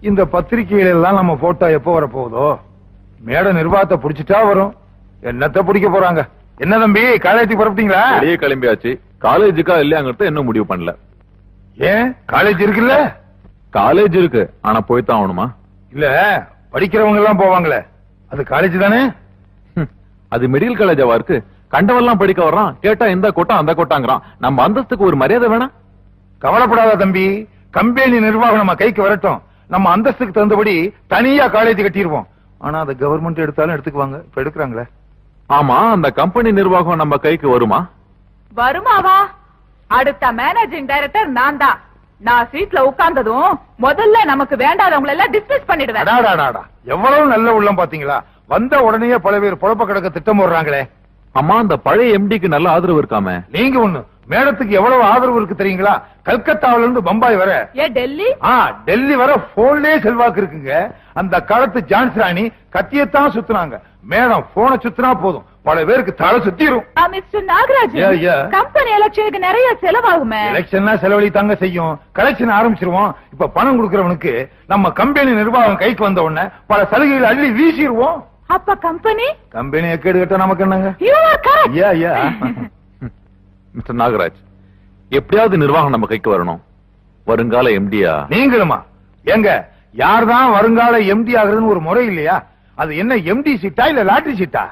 இந்த பத்திரிகைகள் எல்லாம் நம்ம போட்டோ எப்ப வர போகுதோ மேட நிர்வாகத்தை புடிச்சிட்டா வரும். என்னத்த பிடிக்க போறாங்க? என்ன தம்பி காலேஜுக்கு புறப்பட்டீங்களா? வெளியே கிளம்பியாச்சு. காலேஜுக்கா இல்லையாங்கிறத இன்னும் முடிவு பண்ணல. ஏன் காலேஜ் இருக்குல்ல? காலேஜ் இருக்கு, ஆனா போய்தான் ஆகணுமா? இல்ல படிக்கிறவங்க எல்லாம் போவாங்களே, அது காலேஜ் தானே? அது மெடிக்கல் காலேஜாவா இருக்கு? கண்டவெல்லாம் படிக்க வர்றான், கேட்டா இந்த கோட்டா அந்த கோட்டாங்கிறான். நம்ம அந்தஸ்துக்கு ஒரு மரியாதை வேணா? கவலைப்படாத தம்பி, கம்பெனி நிர்வாகம் நம்ம கைக்கு வரட்டும். நம்ம அந்தஸ்துக்கு தகுந்தபடி தனியா காலேஜ் கட்டிடுவோம். ஆனா அதை கவர்மெண்ட் எடுத்தாலும் எடுத்துக்குவாங்க. இப்ப எடுக்கிறாங்களே. ஆமா, அந்த கம்பெனி நிர்வாகம் நம்ம கைக்கு வருமா? வருமாவா? அடுத்த மேனேஜிங் டைரக்டர் நான் தான். நான் சீட்ல உட்கார்ந்ததும் முதல்ல நமக்கு வேண்டாதவங்களை எல்லாம் டிஸ்மிஸ் பண்ணிடுவேன். எவ்வளவு நல்ல உள்ளம் பாத்தீங்களா? வந்த உடனே பல பேர் பொழப்ப கிடக்க திட்டம் போடுறாங்களே. அம்மா, அந்த பழைய எம்டிக்கு நல்ல ஆதரவு இருக்காமே. நீங்க ஒண்ணு, மேடத்துக்கு எவ்வளவு ஆதரவு இருக்கு தெரியுங்களா? கல்கத்தாவில இருந்து பம்பாய் வர, டெல்லி டெல்லி வர போன்லயே செல்வாக்கு இருக்குங்க. அந்த காலத்து ஜான்சி ராணி கத்தியத்தான் சுத்துனாங்க. மேடம் போனை சுத்தினா போதும், பல பேருக்கு தலை சுத்திரும். மிஸ்டர் நாகராஜ், கம்பெனி எலெக்ஷனுக்கு நிறைய செலவாகுமே. எலெக்ஷன்னா செலவழி தாங்க செய்யும். கலெக்ஷன் ஆரம்பிச்சிருவோம். இப்ப பணம் கொடுக்கறவனுக்கு நம்ம கம்பெனி நிர்வாகம் கைக்கு வந்த உடனே பல சலுகைகள் அள்ளி வீசிடுவோம். அப்ப கம்பெனி கேடு கட்ட நமக்கு என்னங்க? மிஸ்டர் நாகராஜ், எப்படியாவது நிர்வாகம் நம்ம கைக்கு வரணும். வருங்கால எம்டியா நீங்களுமா? எங்க யார்தான் வருங்கால எம்டி ஆகுறதுன்னு ஒரு முறை இல்லையா? அது என்ன எம்டி சீட்டா இல்ல லாட்டரி சீட்டா?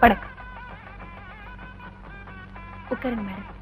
வணக்கம். உட்காருங்க மேடம்.